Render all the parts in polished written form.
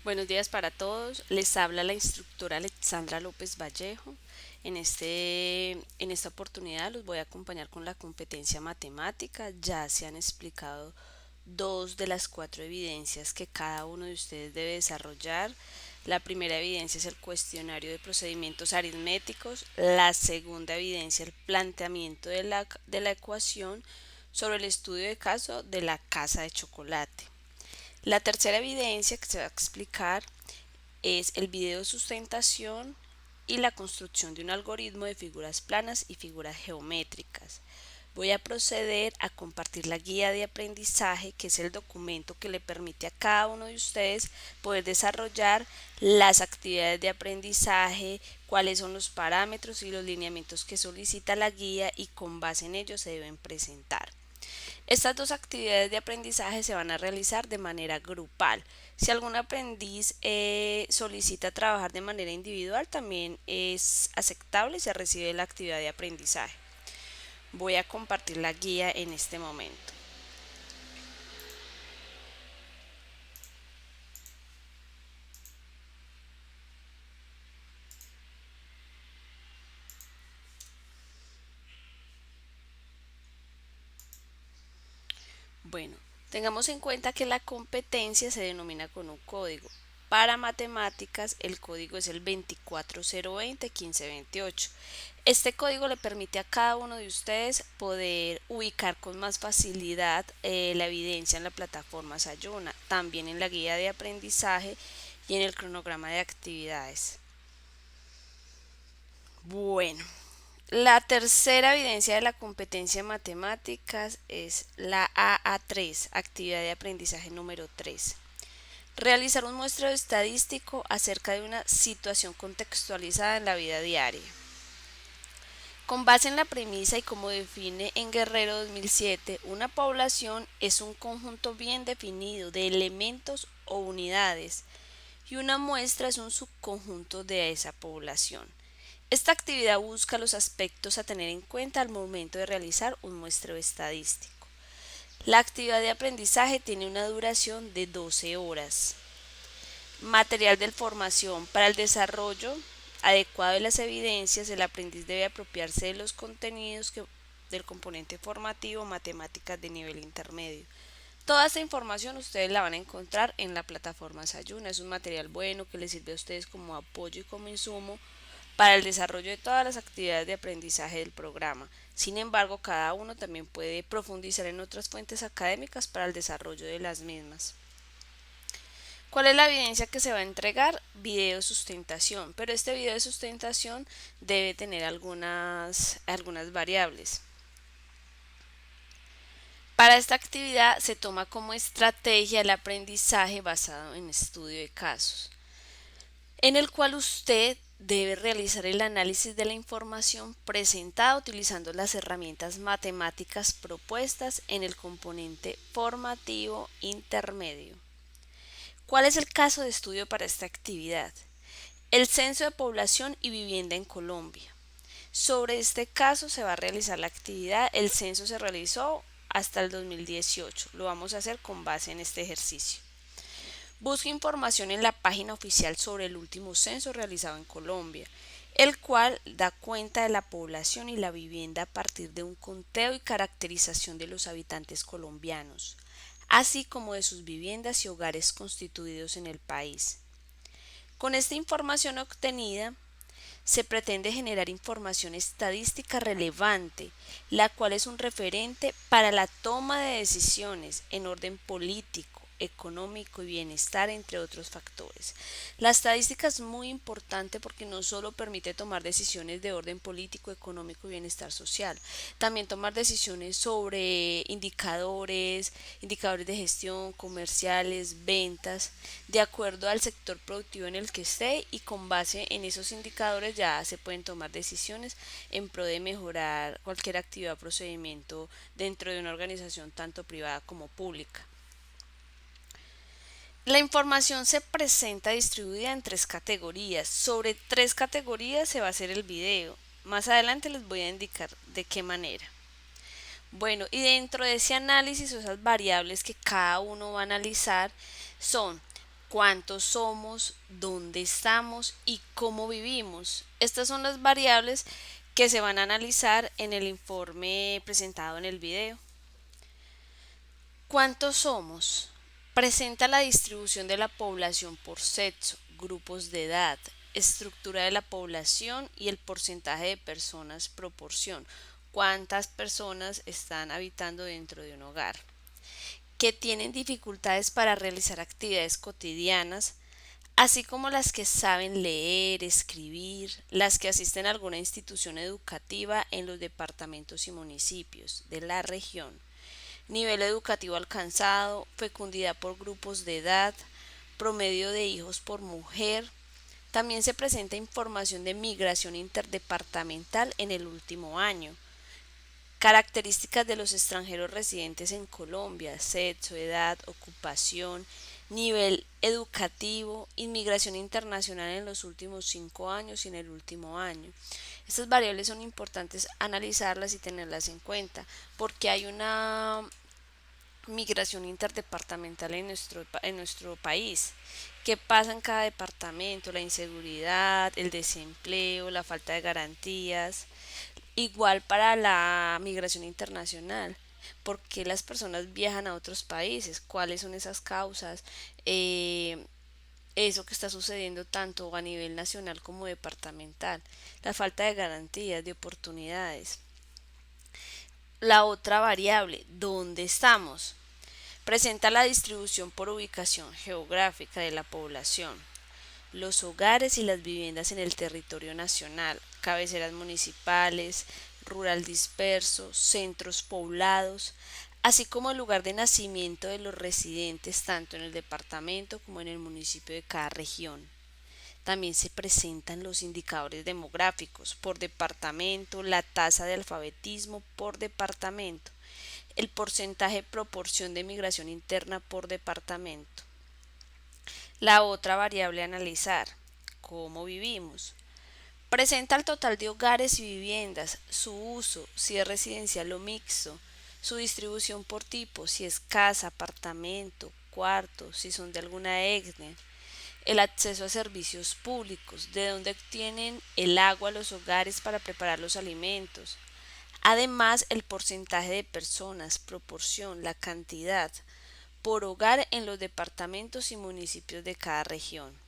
Buenos días para todos. Les habla la instructora Alexandra López Vallejo. En esta oportunidad los voy a acompañar con la competencia matemática. Ya se han explicado dos de las cuatro evidencias que cada uno de ustedes debe desarrollar. La primera evidencia es el cuestionario de procedimientos aritméticos. La segunda evidencia, el planteamiento de la ecuación sobre el estudio de caso de la casa de chocolate. La tercera evidencia que se va a explicar es el video de sustentación y la construcción de un algoritmo de figuras planas y figuras geométricas. Voy a proceder a compartir la guía de aprendizaje, que es el documento que le permite a cada uno de ustedes poder desarrollar las actividades de aprendizaje, cuáles son los parámetros y los lineamientos que solicita la guía y con base en ello se deben presentar. Estas dos actividades de aprendizaje se van a realizar de manera grupal. Si algún aprendiz solicita trabajar de manera individual, también es aceptable y se recibe la actividad de aprendizaje. Voy a compartir la guía en este momento. Bueno, tengamos en cuenta que la competencia se denomina con un código. Para matemáticas, el código es el 24020-1528. Este código le permite a cada uno de ustedes poder ubicar con más facilidad la evidencia en la plataforma Sayuna, también en la guía de aprendizaje y en el cronograma de actividades. Bueno, la tercera evidencia de la competencia en matemáticas es la AA3, actividad de aprendizaje número 3. Realizar un muestreo estadístico acerca de una situación contextualizada en la vida diaria. Con base en la premisa y como define en Guerrero 2007, una población es un conjunto bien definido de elementos o unidades y una muestra es un subconjunto de esa población. Esta actividad busca los aspectos a tener en cuenta al momento de realizar un muestreo estadístico. La actividad de aprendizaje tiene una duración de 12 horas. Material de formación. Para el desarrollo adecuado de las evidencias, el aprendiz debe apropiarse de los contenidos del componente formativo matemáticas de nivel intermedio. Toda esta información ustedes la van a encontrar en la plataforma Sayuna. Es un material bueno que les sirve a ustedes como apoyo y como insumo para el desarrollo de todas las actividades de aprendizaje del programa. Sin embargo, cada uno también puede profundizar en otras fuentes académicas para el desarrollo de las mismas. ¿Cuál es la evidencia que se va a entregar? Video de sustentación, pero este video de sustentación debe tener algunas variables. Para esta actividad se toma como estrategia el aprendizaje basado en estudio de casos, en el cual usted debe realizar el análisis de la información presentada utilizando las herramientas matemáticas propuestas en el componente formativo intermedio. ¿Cuál es el caso de estudio para esta actividad? El censo de población y vivienda en Colombia. Sobre este caso se va a realizar la actividad. El censo se realizó hasta el 2018. Lo vamos a hacer con base en este ejercicio. Busca información en la página oficial sobre el último censo realizado en Colombia, el cual da cuenta de la población y la vivienda a partir de un conteo y caracterización de los habitantes colombianos, así como de sus viviendas y hogares constituidos en el país. Con esta información obtenida, se pretende generar información estadística relevante, la cual es un referente para la toma de decisiones en orden político, económico y bienestar, entre otros factores. La estadística es muy importante porque no solo permite tomar decisiones de orden político, económico y bienestar social, también tomar decisiones sobre indicadores de gestión, comerciales, ventas, de acuerdo al sector productivo en el que esté, y con base en esos indicadores ya se pueden tomar decisiones en pro de mejorar cualquier actividad o procedimiento dentro de una organización tanto privada como pública. La información se presenta distribuida en tres categorías. Sobre tres categorías se va a hacer el video. Más adelante les voy a indicar de qué manera. Bueno, y dentro de ese análisis, esas variables que cada uno va a analizar son: cuántos somos, dónde estamos y cómo vivimos. Estas son las variables que se van a analizar en el informe presentado en el video. ¿Cuántos somos? Presenta la distribución de la población por sexo, grupos de edad, estructura de la población y el porcentaje de personas proporción. ¿Cuántas personas están habitando dentro de un hogar? Que tienen dificultades para realizar actividades cotidianas, así como las que saben leer, escribir, las que asisten a alguna institución educativa en los departamentos y municipios de la región, nivel educativo alcanzado, fecundidad por grupos de edad, promedio de hijos por mujer. También se presenta información de migración interdepartamental en el último año, características de los extranjeros residentes en Colombia, sexo, edad, ocupación, nivel educativo, inmigración internacional en los últimos 5 años y en el último año. Estas variables son importantes analizarlas y tenerlas en cuenta porque hay una migración interdepartamental en nuestro país. ¿Qué pasa en cada departamento? La inseguridad, el desempleo, la falta de garantías. Igual para la migración internacional. ¿Por qué las personas viajan a otros países? ¿Cuáles son esas causas? Eh, Eso que está sucediendo tanto a nivel nacional como departamental. La falta de garantías, de oportunidades. La otra variable, ¿dónde estamos? Presenta la distribución por ubicación geográfica de la población, los hogares y las viviendas en el territorio nacional, cabeceras municipales, rural disperso, centros poblados, así como el lugar de nacimiento de los residentes tanto en el departamento como en el municipio de cada región. También se presentan los indicadores demográficos por departamento, la tasa de alfabetismo por departamento, el porcentaje proporción de migración interna por departamento. La otra variable a analizar, cómo vivimos. Presenta el total de hogares y viviendas, su uso, si es residencial o mixto, su distribución por tipo, si es casa, apartamento, cuarto, si son de alguna etnia, el acceso a servicios públicos, de dónde obtienen el agua a los hogares para preparar los alimentos. Además, el porcentaje de personas, proporción, la cantidad por hogar en los departamentos y municipios de cada región.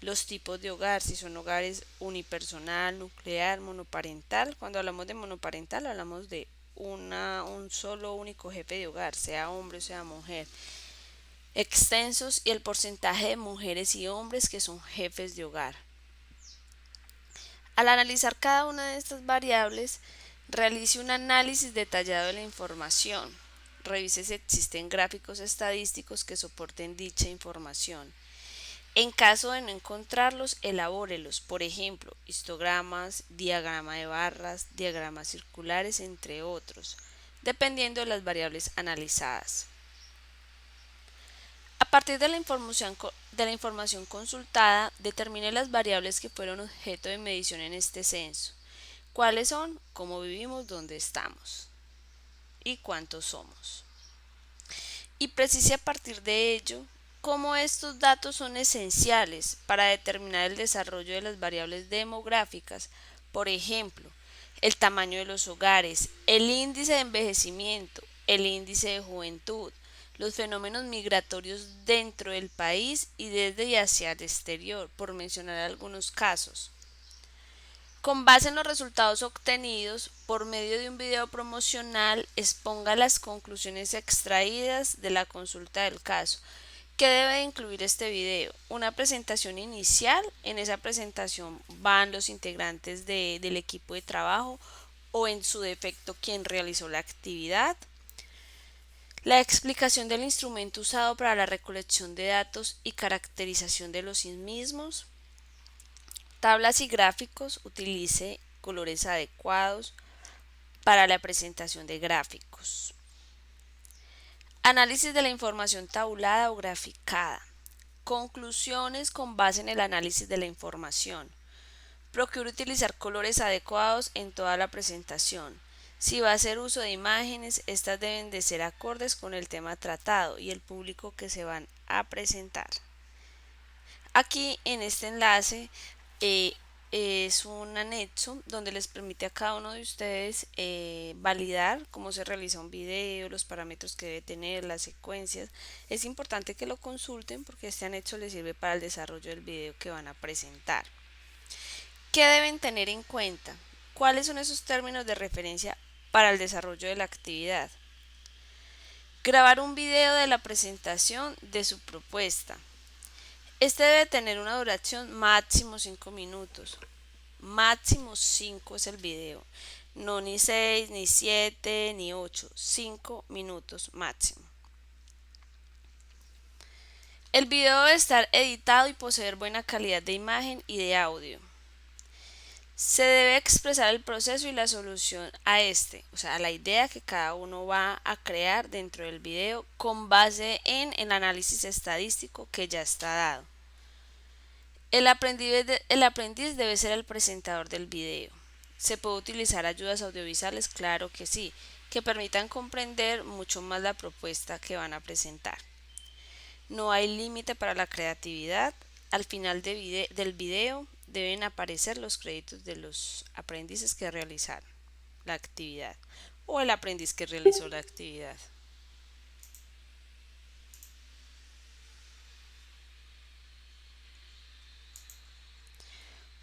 Los tipos de hogar, si son hogares unipersonal, nuclear, monoparental. Cuando hablamos de monoparental hablamos de un solo único jefe de hogar, sea hombre o sea mujer. Extensos y el porcentaje de mujeres y hombres que son jefes de hogar. Al analizar cada una de estas variables, realice un análisis detallado de la información. Revise si existen gráficos estadísticos que soporten dicha información. En caso de no encontrarlos, elabórelos, por ejemplo, histogramas, diagrama de barras, diagramas circulares, entre otros, dependiendo de las variables analizadas. A partir de la información consultada, determine las variables que fueron objeto de medición en este censo. ¿Cuáles son? ¿Cómo vivimos? ¿Dónde estamos? ¿Y cuántos somos? Y precise a partir de ello cómo estos datos son esenciales para determinar el desarrollo de las variables demográficas, por ejemplo, el tamaño de los hogares, el índice de envejecimiento, el índice de juventud, los fenómenos migratorios dentro del país y desde y hacia el exterior, por mencionar algunos casos. Con base en los resultados obtenidos, por medio de un video promocional, exponga las conclusiones extraídas de la consulta del caso. ¿Qué debe incluir este video? Una presentación inicial. En esa presentación van los integrantes del equipo de trabajo o en su defecto quien realizó la actividad. La explicación del instrumento usado para la recolección de datos y caracterización de los mismos. Tablas y gráficos. Utilice colores adecuados para la presentación de gráficos. Análisis de la información tabulada o graficada. Conclusiones con base en el análisis de la información. Procure utilizar colores adecuados en toda la presentación. Si va a hacer uso de imágenes, estas deben de ser acordes con el tema tratado y el público que se van a presentar. Aquí en este enlace eh, es un anexo donde les permite a cada uno de ustedes validar cómo se realiza un video, los parámetros que debe tener, las secuencias. Es importante que lo consulten porque este anexo les sirve para el desarrollo del video que van a presentar. ¿Qué deben tener en cuenta? ¿Cuáles son esos términos de referencia para el desarrollo de la actividad? Grabar un video de la presentación de su propuesta. Este debe tener una duración máximo 5 minutos. Máximo 5 es el video. No ni 6, ni 7, ni 8. 5 minutos máximo. El video debe estar editado y poseer buena calidad de imagen y de audio. Se debe expresar el proceso y la solución a este, o sea, a la idea que cada uno va a crear dentro del video con base en el análisis estadístico que ya está dado. El aprendiz debe ser el presentador del video. ¿Se puede utilizar ayudas audiovisuales? Claro que sí, que permitan comprender mucho más la propuesta que van a presentar. No hay límite para la creatividad. Al final del video deben aparecer los créditos de los aprendices que realizaron la actividad o el aprendiz que realizó la actividad.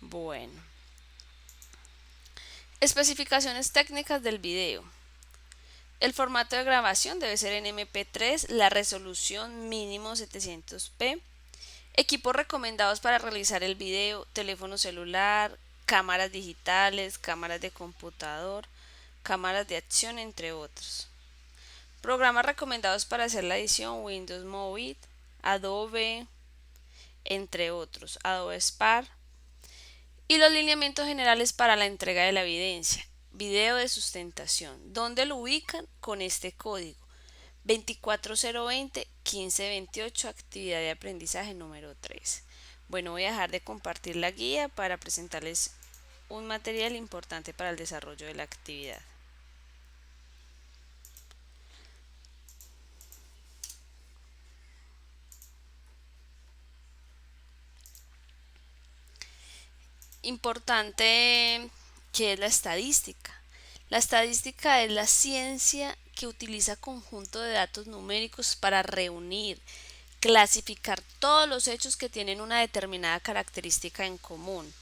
Bueno, especificaciones técnicas del video. El formato de grabación debe ser en MP3, la resolución mínimo 700p. Equipos recomendados para realizar el video: teléfono celular, cámaras digitales, cámaras de computador, cámaras de acción, entre otros. Programas recomendados para hacer la edición: Windows Movie, Adobe, entre otros, Adobe Spark. Y los lineamientos generales para la entrega de la evidencia. Video de sustentación. ¿Dónde lo ubican? Con este código: 24020-1528, actividad de aprendizaje número 3. Bueno, voy a dejar de compartir la guía para presentarles un material importante para el desarrollo de la actividad. Importante, ¿qué es la estadística? La estadística es la ciencia que utiliza conjunto de datos numéricos para reunir, clasificar todos los hechos que tienen una determinada característica en común,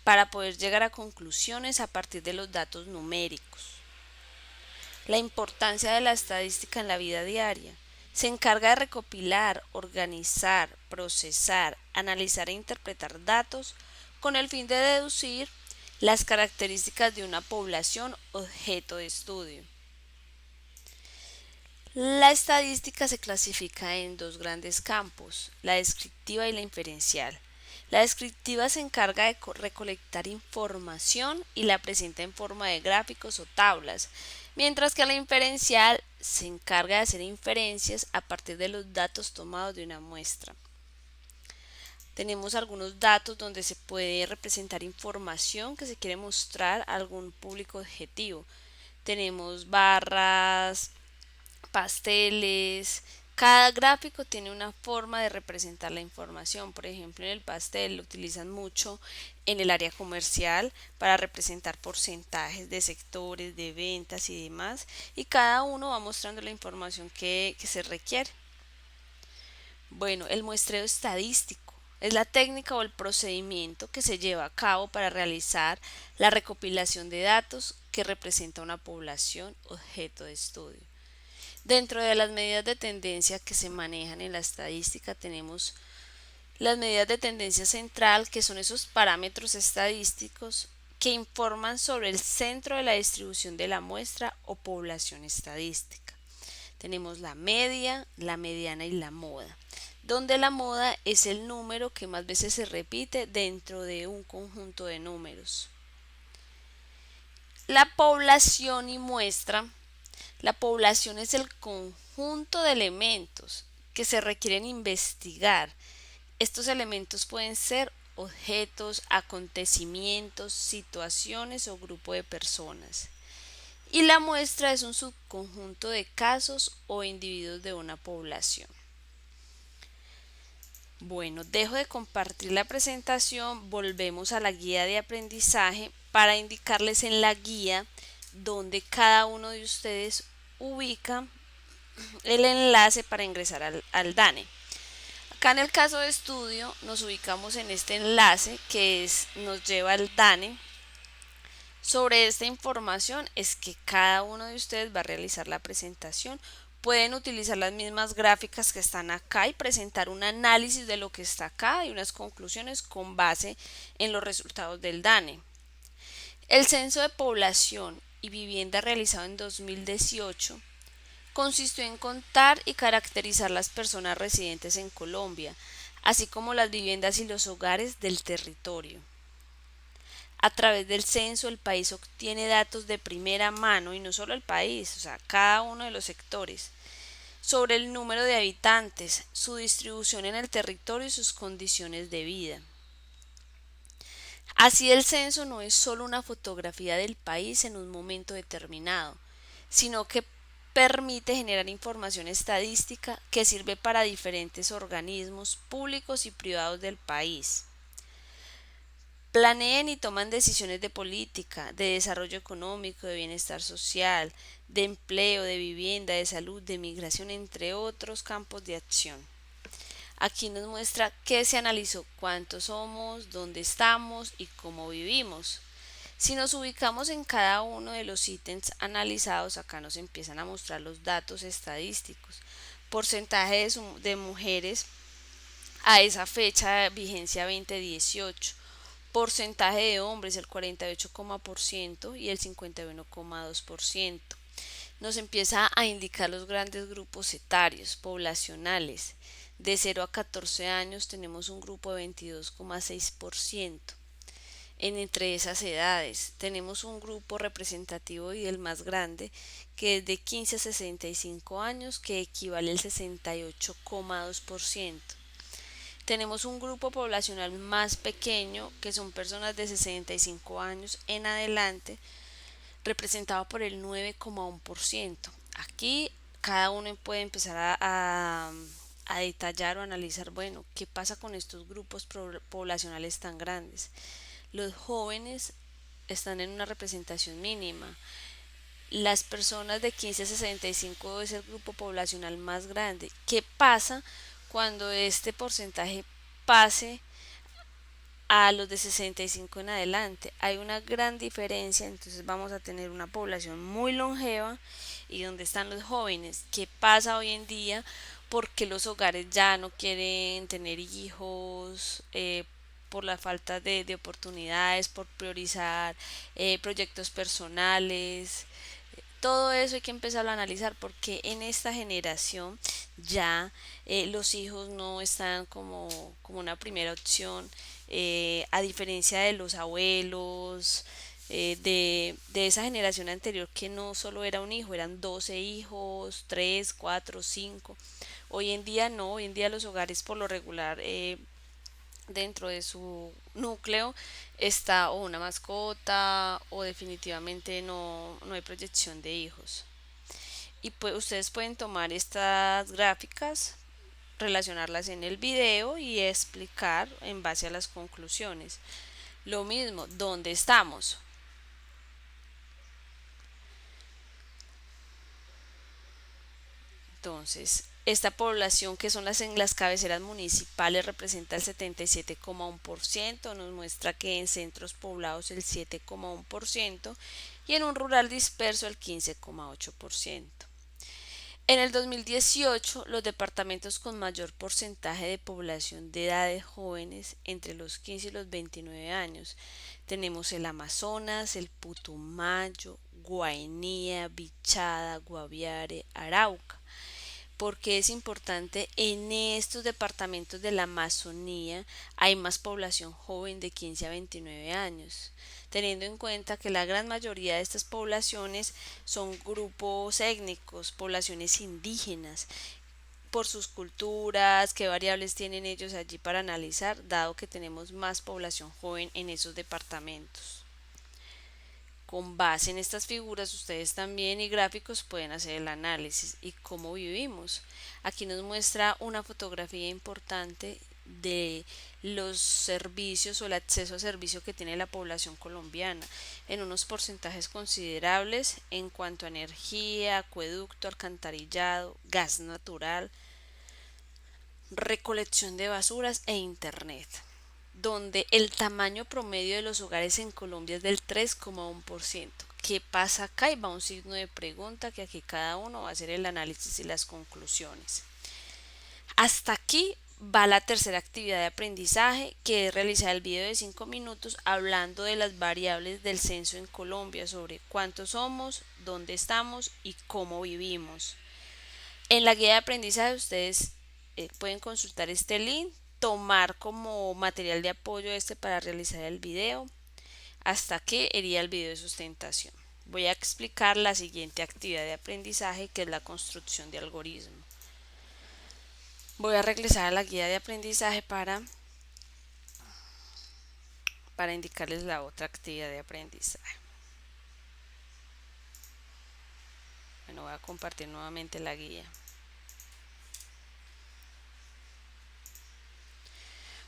para poder llegar a conclusiones a partir de los datos numéricos. La importancia de la estadística en la vida diaria. Se encarga de recopilar, organizar, procesar, analizar e interpretar datos con el fin de deducir las características de una población objeto de estudio. La estadística se clasifica en dos grandes campos: la descriptiva y la inferencial. La descriptiva se encarga de recolectar información y la presenta en forma de gráficos o tablas, mientras que la inferencial se encarga de hacer inferencias a partir de los datos tomados de una muestra. Tenemos algunos datos donde se puede representar información que se quiere mostrar a algún público objetivo. Tenemos barras, pasteles. Cada gráfico tiene una forma de representar la información. Por ejemplo, en el pastel lo utilizan mucho en el área comercial para representar porcentajes de sectores, de ventas y demás. Y cada uno va mostrando la información que se requiere. Bueno, el muestreo estadístico es la técnica o el procedimiento que se lleva a cabo para realizar la recopilación de datos que representa una población objeto de estudio. Dentro de las medidas de tendencia que se manejan en la estadística tenemos las medidas de tendencia central, que son esos parámetros estadísticos que informan sobre el centro de la distribución de la muestra o población estadística. Tenemos la media, la mediana y la moda, donde la moda es el número que más veces se repite dentro de un conjunto de números. La población y muestra. La población es el conjunto de elementos que se requieren investigar. Estos elementos pueden ser objetos, acontecimientos, situaciones o grupo de personas. Y la muestra es un subconjunto de casos o individuos de una población. Bueno, dejo de compartir la presentación, volvemos a la guía de aprendizaje para indicarles en la guía donde cada uno de ustedes ubica el enlace para ingresar al DANE. Acá en el caso de estudio nos ubicamos en este enlace nos lleva al DANE. Sobre esta información es que cada uno de ustedes va a realizar la presentación. Pueden utilizar las mismas gráficas que están acá y presentar un análisis de lo que está acá y unas conclusiones con base en los resultados del DANE. El censo de población y vivienda realizado en 2018 consistió en contar y caracterizar las personas residentes en Colombia, así como las viviendas y los hogares del territorio. A través del censo, el país obtiene datos de primera mano, y no solo el país, o sea, cada uno de los sectores, sobre el número de habitantes, su distribución en el territorio y sus condiciones de vida. Así el censo no es solo una fotografía del país en un momento determinado, sino que permite generar información estadística que sirve para diferentes organismos públicos y privados del país. Planean y toman decisiones de política, de desarrollo económico, de bienestar social, de empleo, de vivienda, de salud, de migración, entre otros campos de acción. Aquí nos muestra qué se analizó, cuántos somos, dónde estamos y cómo vivimos. Si nos ubicamos en cada uno de los ítems analizados, acá nos empiezan a mostrar los datos estadísticos. Porcentaje de mujeres a esa fecha de vigencia 2018. Porcentaje de hombres el 48,% y el 51,2%. Nos empieza a indicar los grandes grupos etarios, poblacionales. De 0 a 14 años tenemos un grupo de 22,6%. Entre esas edades tenemos un grupo representativo y el más grande que es de 15 a 65 años, que equivale al 68,2%. Tenemos un grupo poblacional más pequeño, que son personas de 65 años en adelante, representado por el 9,1%. Aquí cada uno puede empezar a detallar o analizar, bueno, qué pasa con estos grupos poblacionales tan grandes. Los jóvenes están en una representación mínima. Las personas de 15 a 65 es el grupo poblacional más grande. ¿Qué pasa cuando este porcentaje pase a los de 65 en adelante? Hay una gran diferencia, entonces vamos a tener una población muy longeva. ¿Y dónde están los jóvenes? ¿Qué pasa hoy en día? Porque los hogares ya no quieren tener hijos, por la falta de oportunidades, por priorizar proyectos personales. Todo eso hay que empezar a analizar porque en esta generación ya los hijos no están como una primera opción, a diferencia de los abuelos, de esa generación anterior que no solo era un hijo, eran 12 hijos, 3 4 5. Hoy en día no, hoy en día los hogares por lo regular, dentro de su núcleo está o una mascota o definitivamente no hay proyección de hijos. Y pues ustedes pueden tomar estas gráficas, relacionarlas en el video y explicar en base a las conclusiones. Lo mismo, ¿dónde estamos? Entonces, esta población que son en las cabeceras municipales representa el 77,1%, nos muestra que en centros poblados el 7,1% y en un rural disperso el 15,8%. En el 2018, los departamentos con mayor porcentaje de población de edades jóvenes entre los 15 y los 29 años tenemos el Amazonas, el Putumayo, Guainía, Bichada, Guaviare, Arauca. Porque es importante, en estos departamentos de la Amazonía hay más población joven de 15 a 29 años, teniendo en cuenta que la gran mayoría de estas poblaciones son grupos étnicos, poblaciones indígenas, por sus culturas, qué variables tienen ellos allí para analizar, dado que tenemos más población joven en esos departamentos. Con base en estas figuras, ustedes también y gráficos pueden hacer el análisis y cómo vivimos. Aquí nos muestra una fotografía importante de los servicios o el acceso a servicio que tiene la población colombiana en unos porcentajes considerables en cuanto a energía, acueducto, alcantarillado, gas natural, recolección de basuras e internet, donde el tamaño promedio de los hogares en Colombia es del 3,1%. ¿Qué pasa acá? Y va un signo de pregunta que aquí cada uno va a hacer el análisis y las conclusiones. Hasta aquí va la tercera actividad de aprendizaje, que es realizar el video de 5 minutos hablando de las variables del censo en Colombia, sobre cuántos somos, dónde estamos y cómo vivimos. En la guía de aprendizaje ustedes pueden consultar este link, tomar como material de apoyo para realizar el video. Hasta aquí iría el video de sustentación. Voy a explicar la siguiente actividad de aprendizaje, que es la construcción de algoritmos. Voy a regresar a la guía de aprendizaje para indicarles la otra actividad de aprendizaje. Bueno, voy a compartir nuevamente la guía.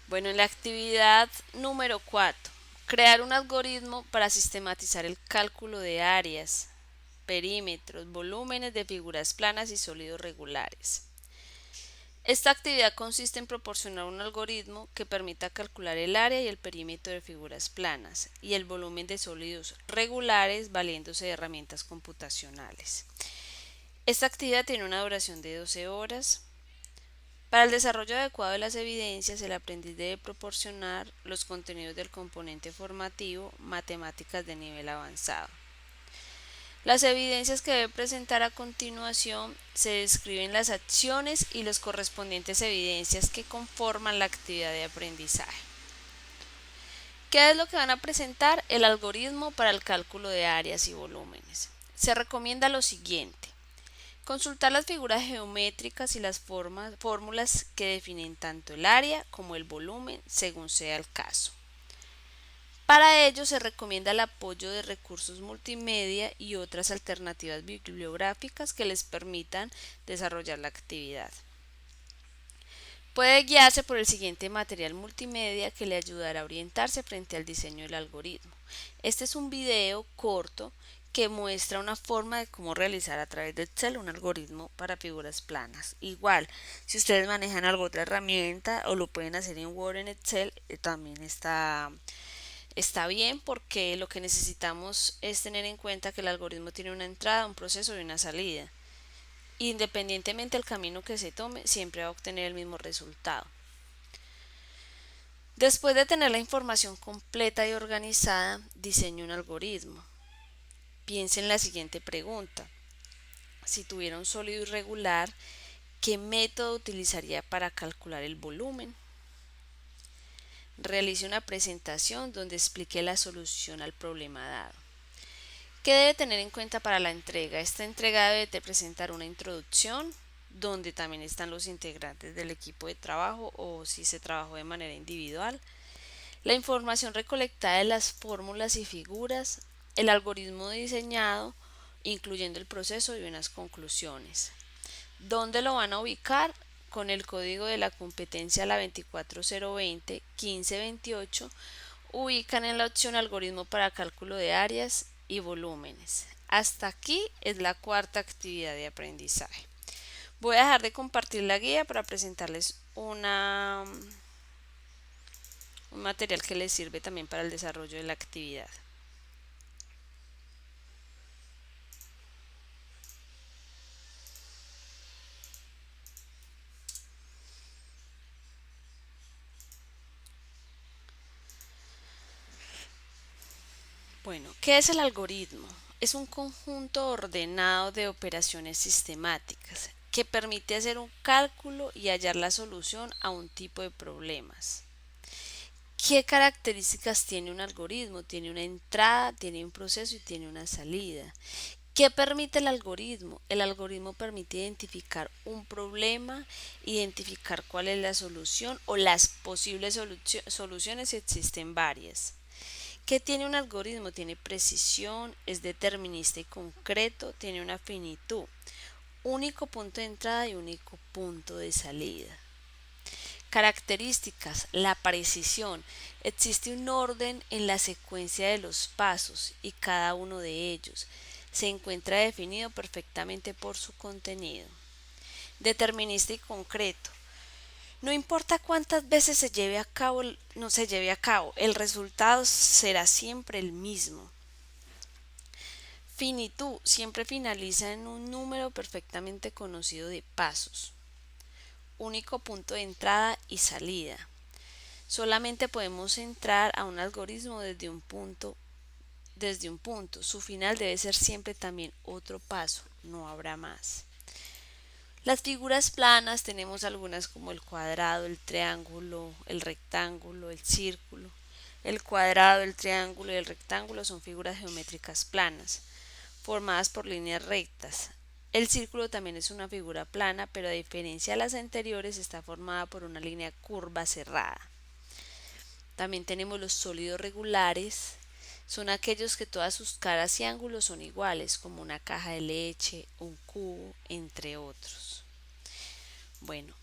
Bueno, en la actividad número 4, crear un algoritmo para sistematizar el cálculo de áreas, perímetros, volúmenes de figuras planas y sólidos regulares. Esta actividad consiste en proporcionar un algoritmo que permita calcular el área y el perímetro de figuras planas y el volumen de sólidos regulares valiéndose de herramientas computacionales. Esta actividad tiene una duración de 12 horas. Para el desarrollo adecuado de las evidencias, el aprendiz debe proporcionar los contenidos del componente formativo, matemáticas de nivel avanzado. Las evidencias que debe presentar a continuación se describen las acciones y las correspondientes evidencias que conforman la actividad de aprendizaje. ¿Qué es lo que van a presentar? El algoritmo para el cálculo de áreas y volúmenes. Se recomienda lo siguiente: consultar las figuras geométricas y las fórmulas que definen tanto el área como el volumen, según sea el caso. Para ello se recomienda el apoyo de recursos multimedia y otras alternativas bibliográficas que les permitan desarrollar la actividad. Puede guiarse por el siguiente material multimedia que le ayudará a orientarse frente al diseño del algoritmo. Este es un video corto que muestra una forma de cómo realizar a través de Excel un algoritmo para figuras planas. Igual, si ustedes manejan alguna otra herramienta o lo pueden hacer en Word, en Excel, también está bien, porque lo que necesitamos es tener en cuenta que el algoritmo tiene una entrada, un proceso y una salida. Independientemente del camino que se tome, siempre va a obtener el mismo resultado. Después de tener la información completa y organizada, diseñe un algoritmo. Piense en la siguiente pregunta: si tuviera un sólido irregular, ¿qué método utilizaría para calcular el volumen? Realice una presentación donde explique la solución al problema dado. ¿Qué debe tener en cuenta para la entrega? Esta entrega debe de presentar una introducción donde también están los integrantes del equipo de trabajo o si se trabajó de manera individual, la información recolectada de las fórmulas y figuras, el algoritmo diseñado, incluyendo el proceso y unas conclusiones. ¿Dónde lo van a ubicar? Con el código de la competencia, la 24020-1528, ubican en la opción algoritmo para cálculo de áreas y volúmenes. Hasta aquí es la cuarta actividad de aprendizaje. Voy a dejar de compartir la guía para presentarles un material que les sirve también para el desarrollo de la actividad. Bueno, ¿qué es el algoritmo? Es un conjunto ordenado de operaciones sistemáticas que permite hacer un cálculo y hallar la solución a un tipo de problemas. ¿Qué características tiene un algoritmo? Tiene una entrada, tiene un proceso y tiene una salida. ¿Qué permite el algoritmo? El algoritmo permite identificar un problema, identificar cuál es la solución o las posibles soluciones, si existen varias. ¿Qué tiene un algoritmo? Tiene precisión, es determinista y concreto, tiene una finitud, único punto de entrada y único punto de salida. Características: la precisión. Existe un orden en la secuencia de los pasos y cada uno de ellos se encuentra definido perfectamente por su contenido. Determinista y concreto. No importa cuántas veces se lleve a cabo, no se lleve a cabo, el resultado será siempre el mismo. Finitud siempre finaliza en un número perfectamente conocido de pasos. Único punto de entrada y salida. Solamente podemos entrar a un algoritmo desde un punto. Su final debe ser siempre también otro paso, no habrá más. Las figuras planas tenemos algunas como el cuadrado, el triángulo, el rectángulo, el círculo. El cuadrado, el triángulo y el rectángulo son figuras geométricas planas, formadas por líneas rectas. El círculo también es una figura plana, pero a diferencia de las anteriores está formada por una línea curva cerrada. También tenemos los sólidos regulares. Son aquellos que todas sus caras y ángulos son iguales, como una caja de leche, un cubo, entre otros. Bueno,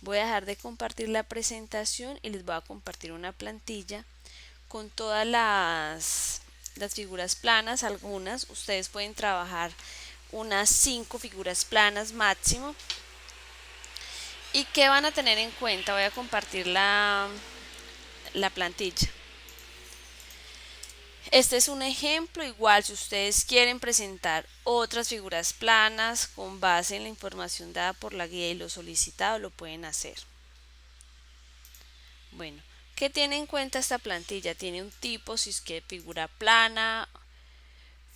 voy a dejar de compartir la presentación y les voy a compartir una plantilla con todas las figuras planas. Algunas ustedes pueden trabajar unas 5 figuras planas máximo. ¿Y qué van a tener en cuenta? Voy a compartir la plantilla. Este es un ejemplo. Igual, si ustedes quieren presentar otras figuras planas con base en la información dada por la guía y lo solicitado, lo pueden hacer. Bueno, ¿qué tiene en cuenta esta plantilla? Tiene un tipo, si es que figura plana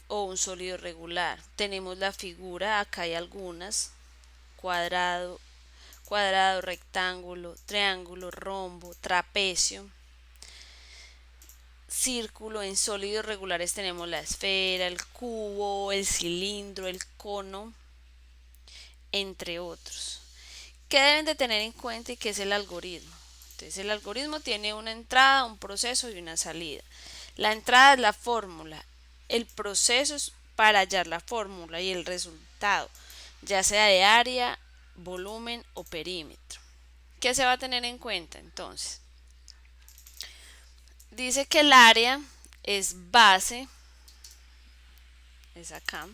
o un sólido regular. Tenemos la figura, acá hay algunas: cuadrado, rectángulo, triángulo, rombo, trapecio. Círculo. En sólidos regulares tenemos la esfera, el cubo, el cilindro, el cono, entre otros. ¿Qué deben de tener en cuenta y qué es el algoritmo? Entonces, el algoritmo tiene una entrada, un proceso y una salida. La entrada es la fórmula, el proceso es para hallar la fórmula y el resultado, ya sea de área, volumen o perímetro. ¿Qué se va a tener en cuenta entonces? Dice que el área es base, es acá.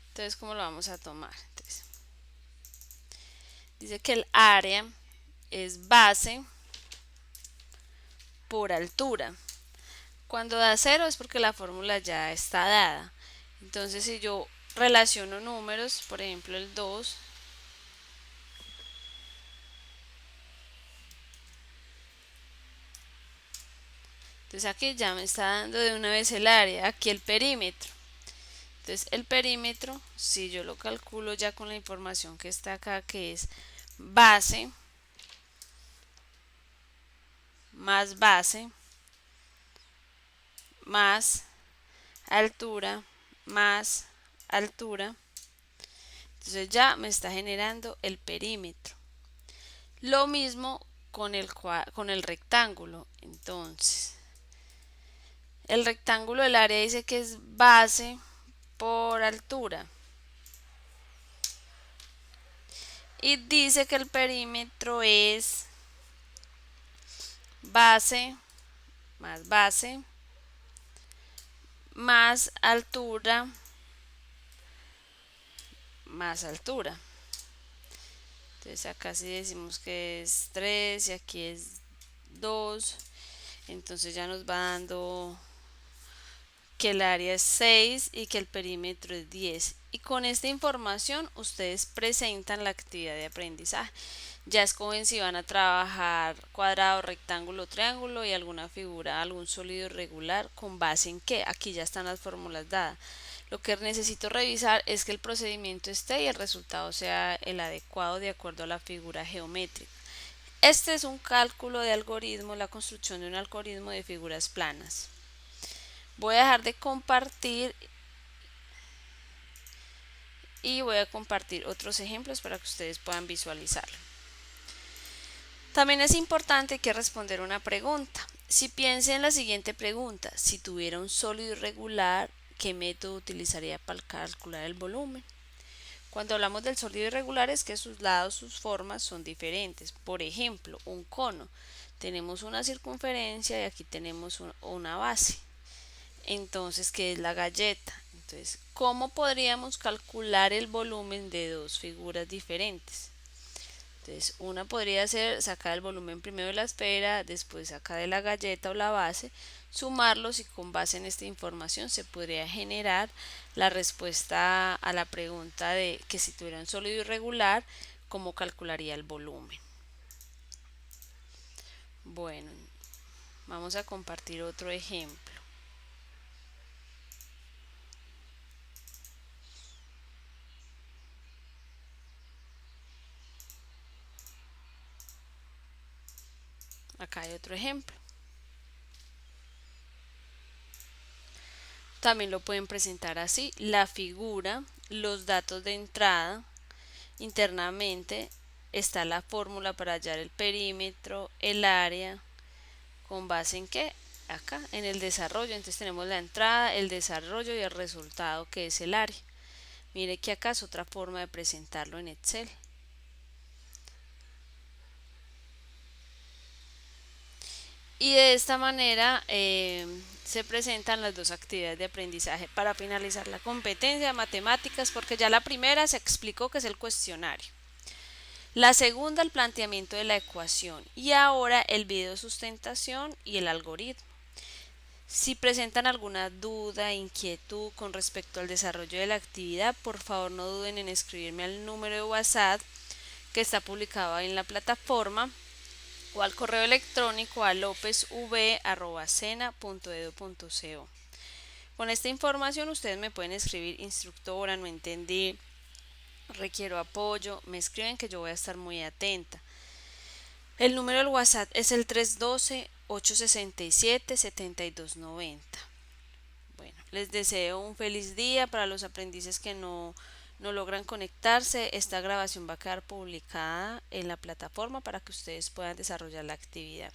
Entonces, ¿cómo lo vamos a tomar? Entonces, dice que el área es base por altura. Cuando da 0 es porque la fórmula ya está dada. Entonces, si yo relaciono números, por ejemplo el 2, entonces aquí ya me está dando de una vez el área, aquí el perímetro. Entonces el perímetro, si yo lo calculo ya con la información que está acá, que es base más base más altura más altura, entonces ya me está generando el perímetro. Lo mismo con el rectángulo. Entonces, el rectángulo del área dice que es base por altura. Y dice que el perímetro es base más altura más altura. Entonces acá si decimos que es 3 y aquí es 2, entonces ya nos va dando que el área es 6 y que el perímetro es 10. Y con esta información ustedes presentan la actividad de aprendizaje. Ya escogen si van a trabajar cuadrado, rectángulo, triángulo y alguna figura, algún sólido regular, con base en qué. Aquí ya están las fórmulas dadas. Lo que necesito revisar es que el procedimiento esté y el resultado sea el adecuado de acuerdo a la figura geométrica. Este es un cálculo de algoritmo, la construcción de un algoritmo de figuras planas. Voy a dejar de compartir y voy a compartir otros ejemplos para que ustedes puedan visualizarlo. También es importante que responder una pregunta. Si piensa en la siguiente pregunta: si tuviera un sólido irregular, ¿qué método utilizaría para calcular el volumen? Cuando hablamos del sólido irregular es que sus lados, sus formas son diferentes. Por ejemplo, un cono. Tenemos una circunferencia y aquí tenemos una base. Entonces, ¿qué es la galleta? Entonces, ¿cómo podríamos calcular el volumen de dos figuras diferentes? Entonces, una podría ser sacar el volumen primero de la esfera, después sacar de la galleta o la base, sumarlos y con base en esta información se podría generar la respuesta a la pregunta de que si tuviera un sólido irregular, ¿cómo calcularía el volumen? Bueno, vamos a compartir otro ejemplo. Acá hay otro ejemplo. También lo pueden presentar así: la figura, los datos de entrada, internamente está la fórmula para hallar el perímetro, el área, con base en qué, acá, en el desarrollo. Entonces tenemos la entrada, el desarrollo y el resultado, que es el área. Mire que acá es otra forma de presentarlo en Excel. Y de esta manera se presentan las dos actividades de aprendizaje para finalizar la competencia de matemáticas, porque ya la primera se explicó, que es el cuestionario. La segunda, el planteamiento de la ecuación, y ahora el video de sustentación y el algoritmo. Si presentan alguna duda, inquietud con respecto al desarrollo de la actividad, por favor no duden en escribirme al número de WhatsApp que está publicado en la plataforma, o al correo electrónico a lopezv@sena.edu.co. Con esta información ustedes me pueden escribir: instructora, no entendí, requiero apoyo. Me escriben, que yo voy a estar muy atenta. El número del WhatsApp es el 312-867-7290. Bueno, les deseo un feliz día. Para los aprendices que no logran conectarse, esta grabación va a quedar publicada en la plataforma para que ustedes puedan desarrollar la actividad.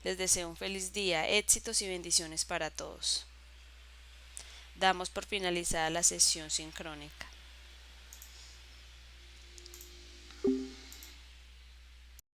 Les deseo un feliz día, éxitos y bendiciones para todos. Damos por finalizada la sesión sincrónica.